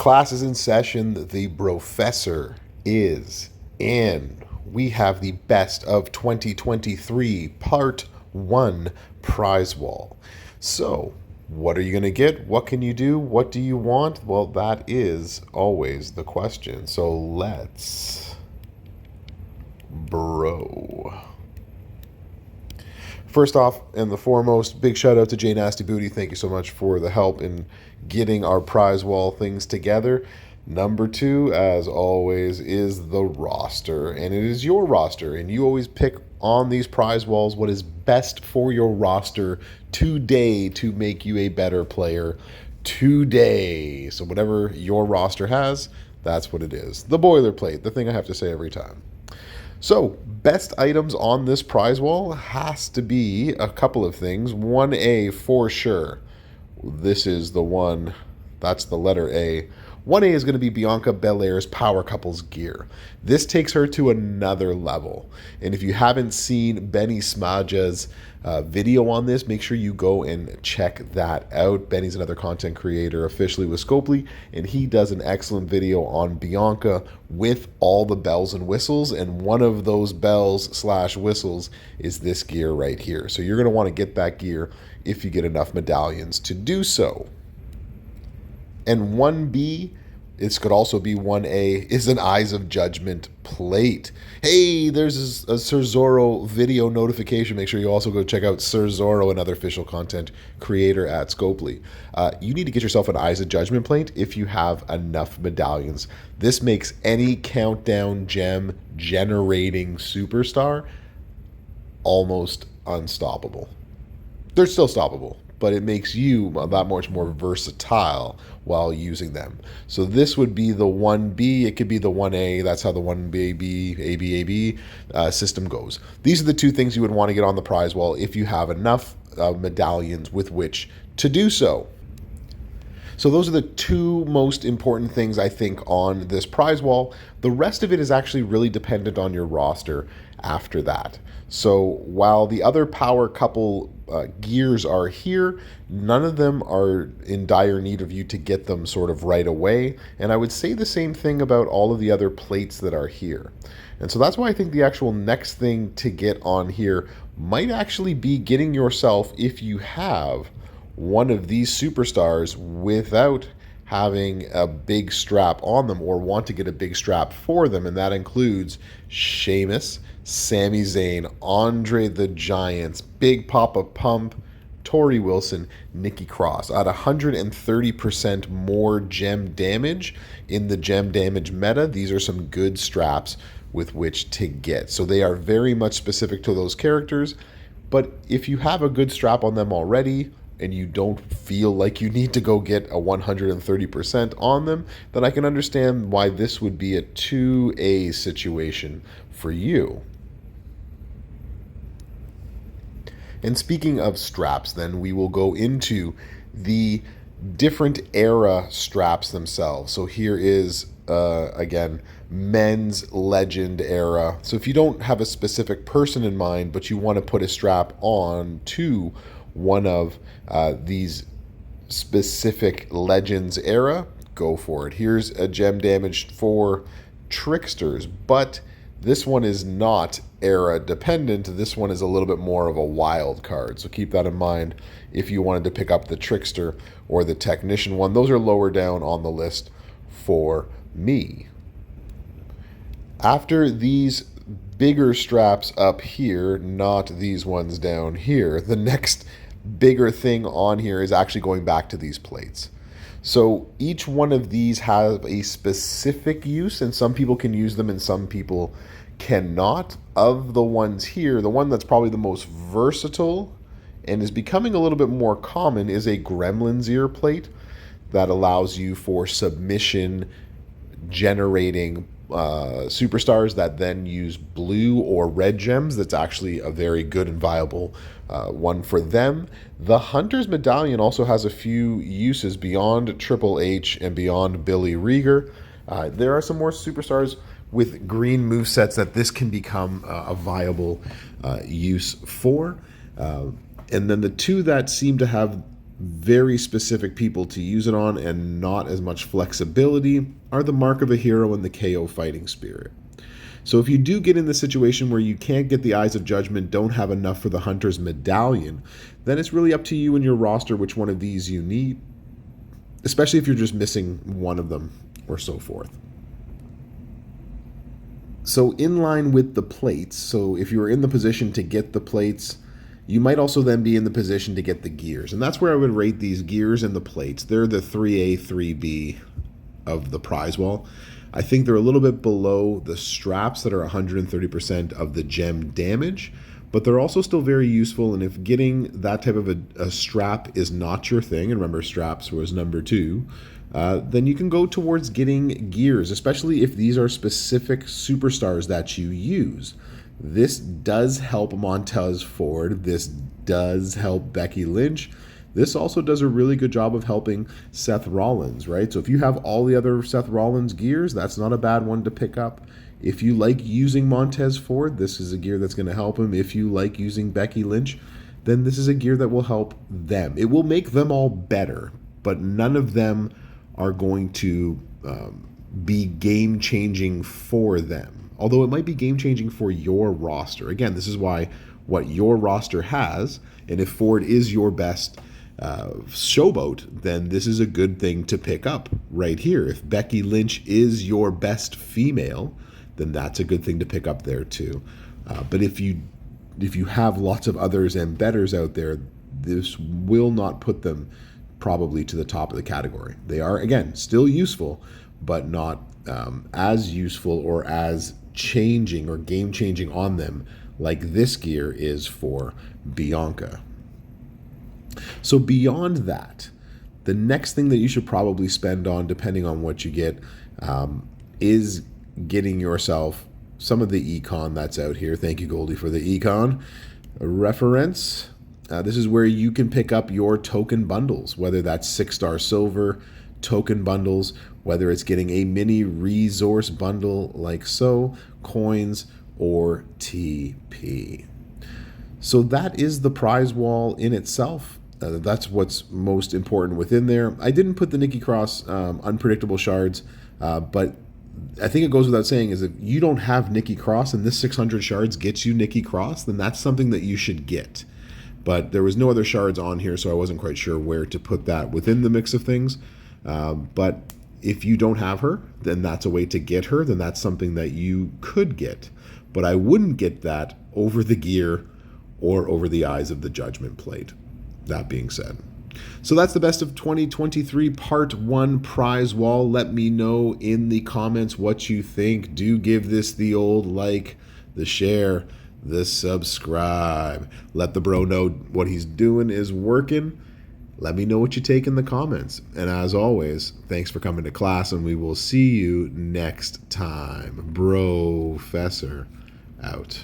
Class is in session. The Brofessor is in. We have the best of 2023 Part 1 Prizewall. So, what are you going to get? What can you do? What do you want? Well, that is always the question. So let's bro. First off and the foremost, big shout out to J Nasty Booty. Thank you so much for the help in getting our prize wall things together. Number 2, as always, is the roster. And it is your roster. And you always pick on these prize walls what is best for your roster today to make you a better player today. So whatever your roster has, that's what it is. The boilerplate, the thing I have to say every time. So, best items on this prize wall has to be a couple of things. 1A for sure. This is the one, that's the letter A. 1A is going to be Bianca Belair's Power Couples gear. This takes her to another level. And if you haven't seen Benny Smaja's video on this, make sure you go and check that out. Benny's another content creator officially with Scopely, and he does an excellent video on Bianca with all the bells and whistles, and one of those bells / whistles is this gear right here. So you're going to want to get that gear if you get enough medallions to do so. And 1B, this could also be 1A, is an Eyes of Judgment plate. Hey, there's a Sir Zorro video notification. Make sure you also go check out Sir Zorro, another official content creator at Scopely. You need to get yourself an Eyes of Judgment plate if you have enough medallions. This makes any countdown gem generating superstar almost unstoppable. They're still stoppable, but it makes you that much more versatile while using them. So this would be the 1B. It could be the 1A. That's how the 1AB system goes. These are the two things you would want to get on the prize wall if you have enough medallions with which to do so. So those are the two most important things I think on this prize wall. The rest of it is actually really dependent on your roster after that. So while the other power couple gears are here, none of them are in dire need of you to get them sort of right away. And I would say the same thing about all of the other plates that are here. And so that's why I think the actual next thing to get on here might actually be getting yourself, if you have one of these superstars without having a big strap on them or want to get a big strap for them, and that includes Sheamus, Sami Zayn, Andre the Giant, Big Papa Pump, Tori Wilson, Nikki Cross. At 130% more gem damage in the gem damage meta, these are some good straps with which to get. So they are very much specific to those characters, but if you have a good strap on them already, and you don't feel like you need to go get a 130% on them, then I can understand why this would be a 2A situation for you. And speaking of straps, then we will go into the different era straps themselves. So here is, again, men's legend era. So if you don't have a specific person in mind, but you want to put a strap on to one of these specific legends era, go for it. Here's a gem damage for tricksters, but this one is not era dependent. This one is a little bit more of a wild card, so keep that in mind if you wanted to pick up the trickster or the technician one. Those are lower down on the list for me. After these bigger straps up here, not these ones down here, the next bigger thing on here is actually going back to these plates. So each one of these have a specific use, and some people can use them and some people cannot. Of the ones here, the one that's probably the most versatile and is becoming a little bit more common is a Gremlin's ear plate that allows you for submission generating superstars that then use blue or red gems. That's actually a very good and viable one for them. The Hunter's Medallion also has a few uses beyond Triple H and beyond Billy Rieger. There are some more superstars with green movesets that this can become a viable use for. And then the two that seem to have very specific people to use it on and not as much flexibility are the Mark of a Hero and the KO Fighting Spirit. So if you do get in the situation where you can't get the Eyes of Judgment, don't have enough for the Hunter's Medallion, then it's really up to you and your roster which one of these you need, especially if you're just missing one of them or so forth. So in line with the plates, so if you're in the position to get the plates, you might also then be in the position to get the gears. And that's where I would rate these gears and the plates. They're the 3A, 3B of the Prizewall. I think they're a little bit below the straps that are 130% of the gem damage, but they're also still very useful. And if getting that type of a strap is not your thing, and remember straps was number 2, then you can go towards getting gears, especially if these are specific superstars that you use. This does help Montez Ford. This does help Becky Lynch. This also does a really good job of helping Seth Rollins, right? So if you have all the other Seth Rollins gears, that's not a bad one to pick up. If you like using Montez Ford, this is a gear that's going to help him. If you like using Becky Lynch, then this is a gear that will help them. It will make them all better, but none of them are going to be game-changing for them. Although it might be game-changing for your roster. Again, this is why what your roster has, and if Ford is your best showboat, then this is a good thing to pick up right here. If Becky Lynch is your best female, then that's a good thing to pick up there too. But if you have lots of others and betters out there, this will not put them probably to the top of the category. They are, again, still useful, but not as useful or as changing or game-changing on them like this gear is for Bianca. So beyond that, the next thing that you should probably spend on, depending on what you get, is getting yourself some of the econ that's out here. Thank you, Goldie, for the econ reference. This is where you can pick up your token bundles, whether that's 6-star silver token bundles, whether it's getting a mini resource bundle like so, coins, or TP. So that is the prize wall in itself. That's what's most important within there. I didn't put the Nikki Cross unpredictable shards, but I think it goes without saying is if you don't have Nikki Cross and this 600 shards gets you Nikki Cross, then that's something that you should get. But there was no other shards on here, so I wasn't quite sure where to put that within the mix of things. But if you don't have her, then that's a way to get her. Then that's something that you could get. But I wouldn't get that over the gear or over the Eyes of the Judgment plate. That being said. So that's the best of 2023 Part 1 prize wall. Let me know in the comments what you think. Do give this the old like, the share, the subscribe. Let the bro know what he's doing is working. Let me know what you take in the comments. And as always, thanks for coming to class, and we will see you next time. Brofessor out.